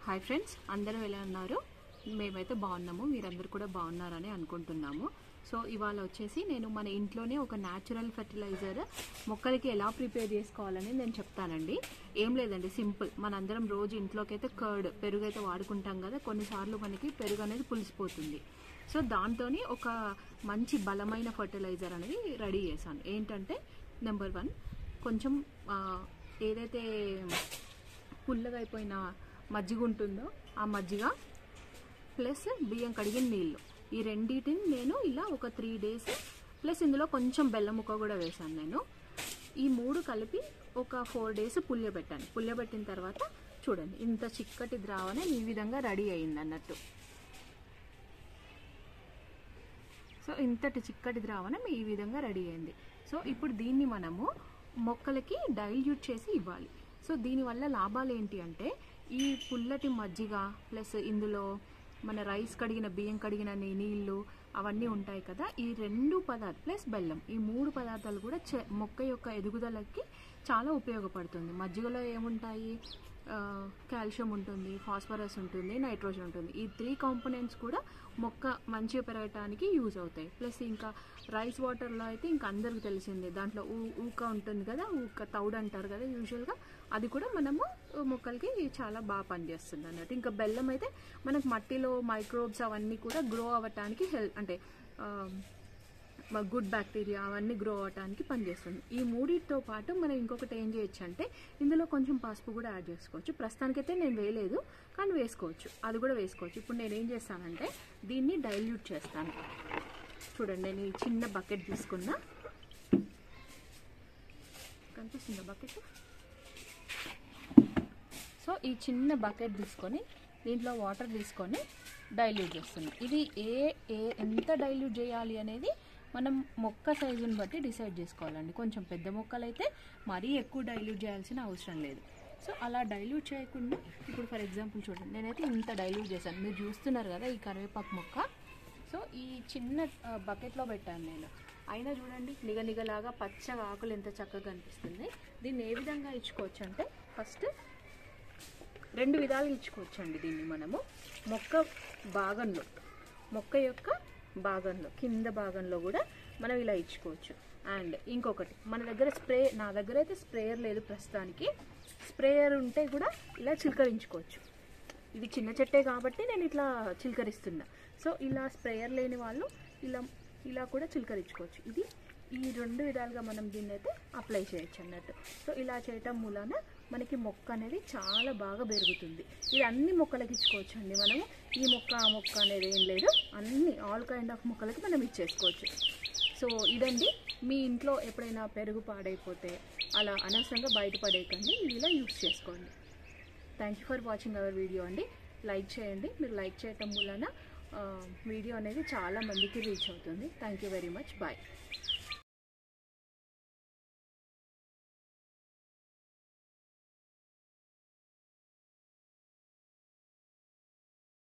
Hi friends, అందరూ ఎలా ఉన్నారు? మేమైతే బాగున్నాము, మీరందరూ కూడా బాగున్నారని అనుకుంటున్నాము. సో ఇవాళ వచ్చేసి నేను మన ఇంట్లోనే ఒక న్యాచురల్ ఫెర్టిలైజర్ మొక్కలకి ఎలా ప్రిపేర్ చేసుకోవాలని నేను చెప్తానండి. ఏం లేదండి, సింపుల్. మనందరం రోజు ఇంట్లోకి అయితే పెరుగు అయితే వాడుకుంటాం కదా. కొన్నిసార్లు మనకి పెరుగు అనేది పులిసిపోతుంది. సో దాంతో ఒక మంచి బలమైన ఫర్టిలైజర్ అనేది రెడీ చేశాను. ఏంటంటే నెంబర్ 1, కొంచెం ఏదైతే పుల్లగా అయిపోయిన మజ్జిగ ఉంటుందో ఆ మజ్జిగ ప్లస్ బియ్యం కడిగిన నీళ్ళు, ఈ రెండింటిని నేను ఇలా ఒక 3 days ప్లస్ ఇందులో కొంచెం బెల్లం ముక్క కూడా వేసాను. నేను ఈ 3 కలిపి ఒక 4 days పులియబెట్టాను. పులియబెట్టిన తర్వాత చూడండి, ఇంత చిక్కటి ద్రావణం ఈ విధంగా రెడీ అయింది అన్నట్టు. సో ఇంతటి చిక్కటి ద్రావణం ఈ విధంగా రెడీ అయింది. సో ఇప్పుడు దీన్ని మనము మొక్కలకి డైల్యూట్ చేసి ఇవ్వాలి. సో దీనివల్ల లాభాలు ఏంటి అంటే, ఈ పుల్లటి మజ్జిగ ప్లస్ ఇందులో మన రైస్ కడిగిన బియ్యం కడిగిన నీళ్ళు అవన్నీ ఉంటాయి కదా, ఈ 2 పదార్థాలు ప్లస్ బెల్లం, ఈ 3 పదార్థాలు కూడా మొక్క యొక్క ఎదుగుదలకి చాలా ఉపయోగపడుతుంది. మజ్జిగలో ఏముంటాయి? కాల్షియం ఉంటుంది, ఫాస్ఫరస్ ఉంటుంది, నైట్రోజన్ ఉంటుంది. ఈ 3 కాంపోనెంట్స్ కూడా మొక్క మంచిగా పెరగటానికి యూజ్ అవుతాయి. ప్లస్ ఇంకా రైస్ వాటర్లో అయితే ఇంకా అందరికి తెలిసిందే, దాంట్లో ఊక ఉంటుంది కదా, ఊక తౌడు అంటారు కదా యూజువల్గా, అది కూడా మనము మొక్కలకి చాలా బాగా పనిచేస్తుంది అన్నట్టు. ఇంకా బెల్లం అయితే మనకు మట్టిలో మైక్రోబ్స్ అవన్నీ కూడా గ్రో అవ్వటానికి అంటే గుడ్ బ్యాక్టీరియా అవన్నీ గ్రో అవ్వటానికి పనిచేస్తుంది. ఈ 3తో పాటు మనం ఇంకొకటి ఏం చేయొచ్చు అంటే, ఇందులో కొంచెం పసుపు కూడా యాడ్ చేసుకోవచ్చు. ప్రస్తుతానికైతే నేను వేయలేదు, కానీ వేసుకోవచ్చు, అది కూడా వేసుకోవచ్చు. ఇప్పుడు నేను ఏం చేస్తానంటే దీన్ని డైల్యూట్ చేస్తాను. చూడండి, నేను ఈ చిన్న బకెట్ తీసుకున్నా, కనిపిస్తుందా బకెట్? సో ఈ చిన్న బకెట్ తీసుకొని దీంట్లో వాటర్ తీసుకొని డైల్యూట్ చేస్తున్నాం. ఇది ఎంత డైల్యూట్ చేయాలి అనేది మనం మొక్క సైజుని బట్టి డిసైడ్ చేసుకోవాలండి. కొంచెం పెద్ద మొక్కలు అయితే మరీ ఎక్కువ డైల్యూట్ చేయాల్సిన అవసరం లేదు. సో అలా డైల్యూట్ చేయకుండా, ఇప్పుడు ఫర్ ఎగ్జాంపుల్ చూడండి, నేనైతే ఇంత డైల్యూట్ చేశాను. మీరు చూస్తున్నారు కదా ఈ కరివేపాకు మొక్క. సో ఈ చిన్న బకెట్లో పెట్టాను నేను. అయినా చూడండి, నిగనిగలాగా పచ్చగా ఆకులు ఎంత చక్కగా కనిపిస్తుంది. దీన్ని ఏ విధంగా ఇచ్చుకోవచ్చు అంటే, ఫస్ట్ 2 విధాలుగా ఇచ్చుకోవచ్చు అండి. దీన్ని మనము మొక్క యొక్క భాగంలో కింద భాగంలో కూడా మనం ఇలా ఇచ్చుకోవచ్చు. అండ్ ఇంకొకటి, మన దగ్గర నా దగ్గర అయితే స్ప్రేయర్ లేదు ప్రస్తుతానికి. స్ప్రేయర్ ఉంటే కూడా ఇలా చిలకరించుకోవచ్చు. ఇది చిన్న చెట్టే కాబట్టి నేను ఇట్లా చిలకరిస్తున్నా. సో ఇలా స్ప్రేయర్ లేని వాళ్ళు ఇలా కూడా చిలకరించుకోవచ్చు. ఈ 2 విధాలుగా మనం దీన్ని అయితే అప్లై చేయొచ్చు అన్నట్టు. సో ఇలా చేయటం మూలాన మనకి మొక్క అనేది చాలా బాగా పెరుగుతుంది. ఇది అన్ని మొక్కలకి ఇచ్చుకోవచ్చు అండి. మనము ఈ మొక్క ఆ మొక్క అనేది ఏం లేదు, అన్ని ఆల్ కైండ్ ఆఫ్ మొక్కలకి మనం ఇచ్చేసుకోవచ్చు. సో ఇదండి, మీ ఇంట్లో ఎప్పుడైనా పెరుగు పాడైపోతే అలా అనవసరంగా బయటపడేయకండి, ఇలా యూస్ చేసుకోండి. Thank you for watching our video అండి. లైక్ చేయండి. మీరు లైక్ చేయటం వలన వీడియో అనేది చాలా మందికి రీచ్ అవుతుంది. Thank you very much. Bye.